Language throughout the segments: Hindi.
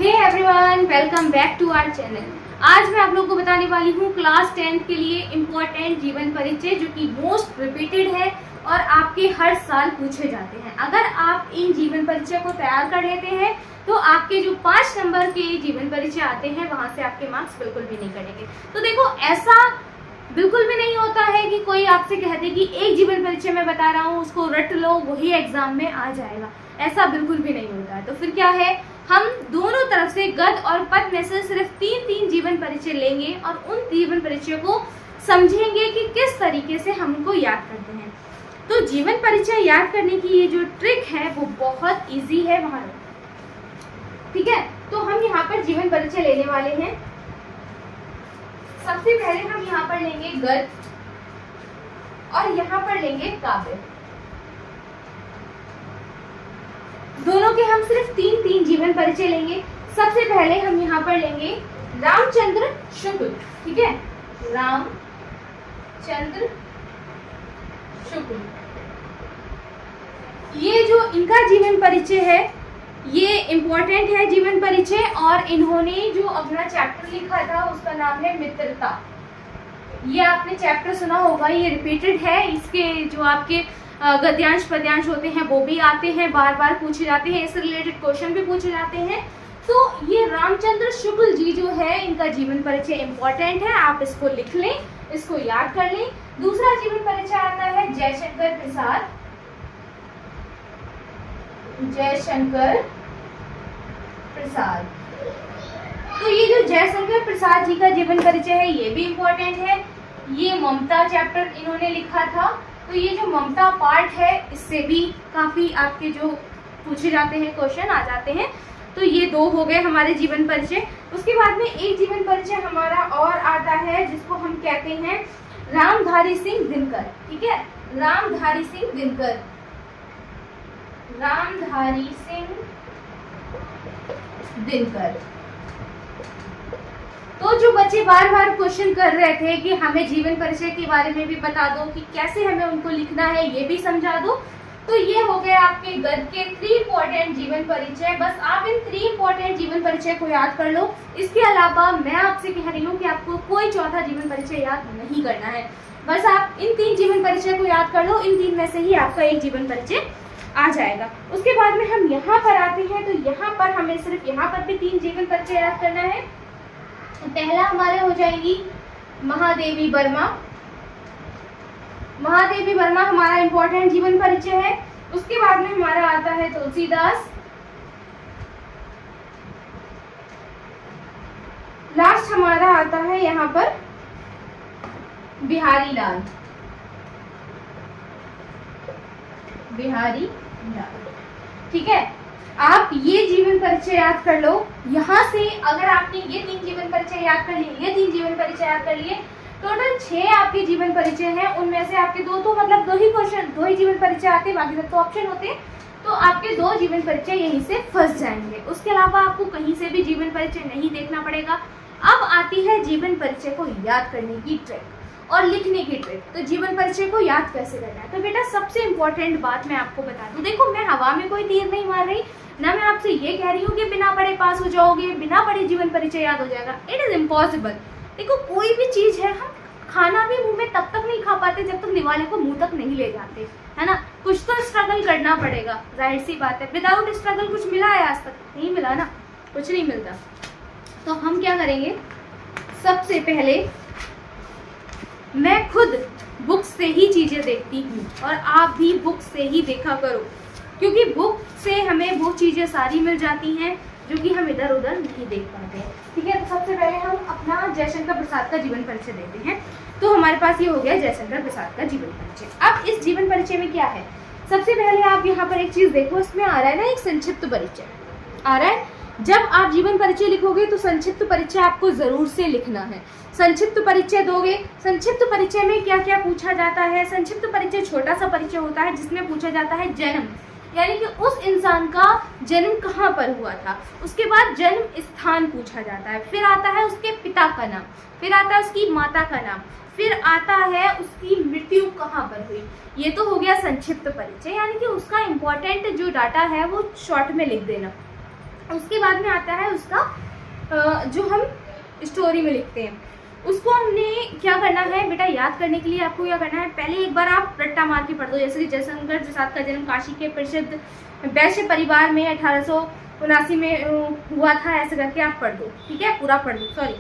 Hey everyone, welcome back to our channel. आज मैं आप लोगों को बताने वाली हूँ क्लास 10 के लिए इम्पोर्टेंट जीवन परिचय, जो कि मोस्ट रिपीटेड है और आपके हर साल पूछे जाते हैं। अगर आप इन जीवन परिचय को तैयार कर लेते हैं तो आपके जो 5 नंबर के जीवन परिचय आते हैं वहां से आपके मार्क्स बिल्कुल भी नहीं कटेंगे। तो देखो, ऐसा बिल्कुल भी नहीं होता है कि कोई आपसे कह दे कि एक जीवन परिचय मैं बता रहा हूँ, उसको रट लो, वही एग्जाम में आ जाएगा। ऐसा बिल्कुल भी नहीं होता है। तो फिर क्या है, हम दोनों तरफ से गद्य और पद्य में से सिर्फ 3-3 जीवन परिचय लेंगे और उन जीवन परिचय को समझेंगे कि किस तरीके से हम उनको याद करते हैं। तो जीवन परिचय याद करने की ये जो ट्रिक है वो बहुत इजी है वहां, ठीक है। तो हम यहाँ पर जीवन परिचय लेने वाले हैं। सबसे पहले हम यहाँ पर लेंगे गद्य और यहाँ पर लेंगे काव्य। दोनों के हम सिर्फ 3-3 जीवन परिचय लेंगे। सबसे पहले हम यहाँ पर लेंगे रामचंद्र शुक्ल, ठीक है। रामचंद्र शुक्ल, ये जो इनका जीवन परिचय है ये इम्पोर्टेंट है जीवन परिचय, और इन्होंने जो अपना चैप्टर लिखा था उसका नाम है मित्रता। ये आपने चैप्टर सुना होगा, ये रिपीटेड है। इसके जो आपके गद्यांश पद्यांश होते हैं वो भी आते हैं, बार बार पूछे जाते हैं, इससे रिलेटेड क्वेश्चन भी पूछे जाते हैं। तो ये रामचंद्र शुक्ल जी जो है, इनका जीवन परिचय इम्पोर्टेंट है, आप इसको लिख लें, इसको याद कर लें। दूसरा जीवन परिचय आता है जयशंकर प्रसाद। जयशंकर प्रसाद, तो ये जो जयशंकर प्रसाद जी का जीवन परिचय है ये भी इम्पोर्टेंट है। ये ममता चैप्टर इन्होंने लिखा था, तो ये जो ममता पार्ट है इससे भी काफी आपके जो पूछे जाते हैं क्वेश्चन आ जाते हैं। तो ये 2 हो गए हमारे जीवन परिचय। उसके बाद में एक जीवन परिचय हमारा और आता है जिसको हम कहते हैं रामधारी सिंह दिनकर, ठीक है। रामधारी सिंह दिनकर, रामधारी सिंह दिनकर। तो जो बच्चे बार बार क्वेश्चन कर रहे थे कि हमें जीवन परिचय के बारे में भी बता दो, कि कैसे हमें उनको लिखना है ये भी समझा दो, तो ये हो गए आपके गद्य के 3 इम्पोर्टेंट जीवन परिचय। बस आप इन 3 इम्पोर्टेंट जीवन परिचय को याद कर लो। इसके अलावा मैं आपसे कह रही हूँ कि आपको कोई चौथा जीवन परिचय याद नहीं करना है। बस आप इन 3 जीवन परिचय को याद कर लो, इन 3 में से ही आपका एक जीवन परिचय आ जाएगा। उसके बाद में हम यहाँ पर आते हैं, तो यहाँ पर हमें सिर्फ यहाँ पर भी 3 जीवन परिचय याद करना है। पहला हमारे हो जाएंगी महादेवी वर्मा। महादेवी वर्मा हमारा इंपॉर्टेंट जीवन परिचय है। उसके बाद में हमारा आता है तुलसीदास। लास्ट हमारा आता है यहाँ पर बिहारी लाल। बिहारी लाल, ठीक है। आप ये जीवन परिचय याद कर लो। यहाँ से अगर आपने ये 3 जीवन परिचय याद कर लिए, ये 3 जीवन परिचय याद कर लिए, टोटल 6 आपके जीवन परिचय हैं। उनमें से आपके 2 तो मतलब 2 ही क्वेश्चन, 2 ही जीवन परिचय आते, बाकी सब तो ऑप्शन होते। तो आपके 2 जीवन परिचय यहीं से फंस जाएंगे। उसके अलावा आपको कहीं से भी जीवन परिचय नहीं देखना पड़ेगा। अब आती है जीवन परिचय को याद करने की ट्रिक और लिखने की ट्रिक। तो जीवन परिचय को याद कैसे करना है, तो बेटा सबसे इंपॉर्टेंट बात मैं आपको बता दूं। देखो, मैं हवा में कोई तीर नहीं मार रही, ना मैं आपसे ये कह रही हूँ कि बिना पढ़े पास हो जाओगे, बिना पढ़े जीवन परिचय याद हो जाएगा। It is impossible. देखो, कोई भी चीज है, हम खाना भी मुंह में तब तक नहीं खा पाते जब तक निवाले को मुंह तक नहीं ले जाते, है ना। कुछ तो स्ट्रगल करना पड़ेगा, जाहिर सी बात है। विदाउट स्ट्रगल कुछ मिला है आज तक? नहीं मिला ना, कुछ नहीं मिलता। तो हम क्या करेंगे, सबसे पहले मैं खुद बुक से ही चीजें देखती हूँ और आप भी बुक से ही देखा करो, क्योंकि बुक से हमें वो चीजें सारी मिल जाती हैं जो कि हम इधर उधर नहीं देख पाते हैं, ठीक है। तो सबसे पहले हम अपना जयशंकर प्रसाद का जीवन परिचय देते हैं। तो हमारे पास ये हो गया जयशंकर प्रसाद का जीवन परिचय। अब इस जीवन परिचय में क्या है, सबसे पहले आप यहाँ पर एक चीज देखो, इसमें आ रहा है ना एक संक्षिप्त परिचय आ रहा है। जब आप जीवन परिचय लिखोगे तो संक्षिप्त परिचय आपको जरूर से लिखना है। संक्षिप्त परिचय दोगे, संक्षिप्त परिचय में क्या क्या पूछा जाता है। संक्षिप्त परिचय छोटा सा परिचय होता है जिसमें पूछा जाता है जन्म, यानी कि उस इंसान का जन्म कहाँ पर हुआ था। उसके बाद जन्म स्थान पूछा जाता है, फिर आता है उसके पिता का नाम, फिर आता है उसकी माता का नाम, फिर आता है उसकी मृत्यु कहाँ पर हुई। ये तो हो गया संक्षिप्त परिचय, यानी कि उसका इम्पोर्टेंट जो डाटा है वो शॉर्ट में लिख देना। उसके बाद में आता है उसका जो हम स्टोरी में लिखते हैं, उसको हमने क्या करना है बेटा, याद करने के लिए आपको क्या करना है, पहले एक बार आप रट्टा मार के पढ़ दो। जैसे कि जयशंकर प्रसाद का जन्म काशी के प्रसिद्ध वैश्य परिवार में 1879 में हुआ था, ऐसे करके आप पढ़ दो। ठीक है, पूरा पढ़ दो, सॉरी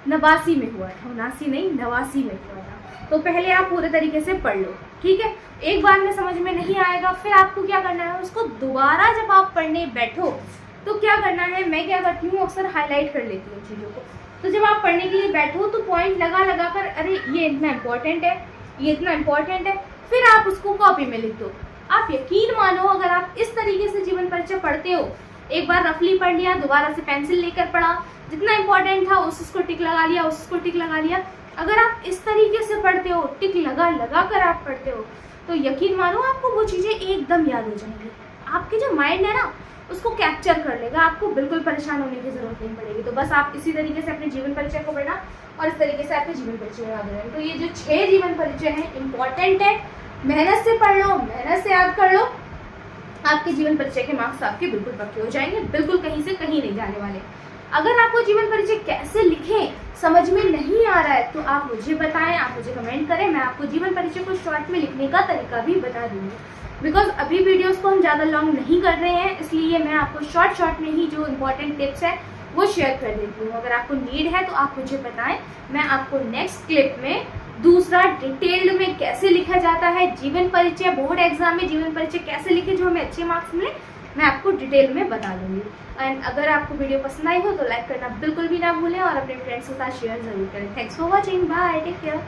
89 में हुआ था, 79 नहीं 89 में हुआ था। तो पहले आप पूरे तरीके से पढ़ लो। ठीक है, एक बार में समझ में नहीं आएगा, फिर आपको क्या करना है, उसको दोबारा जब आप पढ़ने बैठो तो क्या करना है, मैं क्या करती हूँ अक्सर हाईलाइट कर लेती हूँ चीज़ों को। तो जब आप पढ़ने के लिए बैठो तो पॉइंट लगा लगा कर, अरे ये इतना इम्पोर्टेंट है, ये इतना इम्पोर्टेंट है, फिर आप उसको कॉपी में लिख दो। आप यकीन मानो, अगर आप इस तरीके से जीवन परिचय पढ़ते हो, एक बार रफली पढ़ लिया, दोबारा से पेंसिल लेकर पढ़ा, जितना इंपॉर्टेंट था उसको टिक लगा लिया, उसको टिक लगा लिया, अगर आप इस तरीके से पढ़ते हो, टिक लगा लगा कर आप पढ़ते हो, तो यकीन मानो आपको वो चीज़ें एकदम याद हो जाएंगी। आपके जो माइंड है ना उसको कैप्चर कर लेगा, आपको बिल्कुल परेशान होने की जरूरत नहीं पड़ेगी। तो बस आप इसी तरीके से अपने जीवन परिचय को पढ़ना और इस तरीके से आपके जीवन परिचय याद रहें। तो ये जो 6 जीवन परिचय हैं इंपॉर्टेंट है, मेहनत से पढ़ लो, मेहनत से याद कर लो, आपके जीवन परिचय के मार्क्स आपके बिल्कुल पक्के हो जाएंगे, बिल्कुल कहीं से कहीं नहीं जाने वाले। अगर आपको जीवन परिचय कैसे लिखें समझ में नहीं आ रहा है तो आप मुझे बताएं, आप मुझे कमेंट करें, मैं आपको जीवन परिचय को शॉर्ट में लिखने का तरीका भी बता दूंगी। बिकॉज अभी वीडियोस को हम ज़्यादा लॉन्ग नहीं कर रहे हैं, इसलिए मैं आपको शॉर्ट में ही जो इम्पोर्टेंट टिप्स है वो शेयर कर देती हूँ। अगर आपको नीड है तो आप मुझे बताएं, मैं आपको नेक्स्ट क्लिप में दूसरा डिटेल्ड में कैसे लिखा जाता है जीवन परिचय, बोर्ड एग्जाम में जीवन परिचय कैसे लिखे जो हमें अच्छे मार्क्स मिले, मैं आपको डिटेल में बता दूंगी। एंड अगर आपको वीडियो पसंद आई हो तो लाइक करना बिल्कुल भी ना भूलें और अपने फ्रेंड्स के साथ शेयर जरूर करें। Thanks for watching, bye, take care.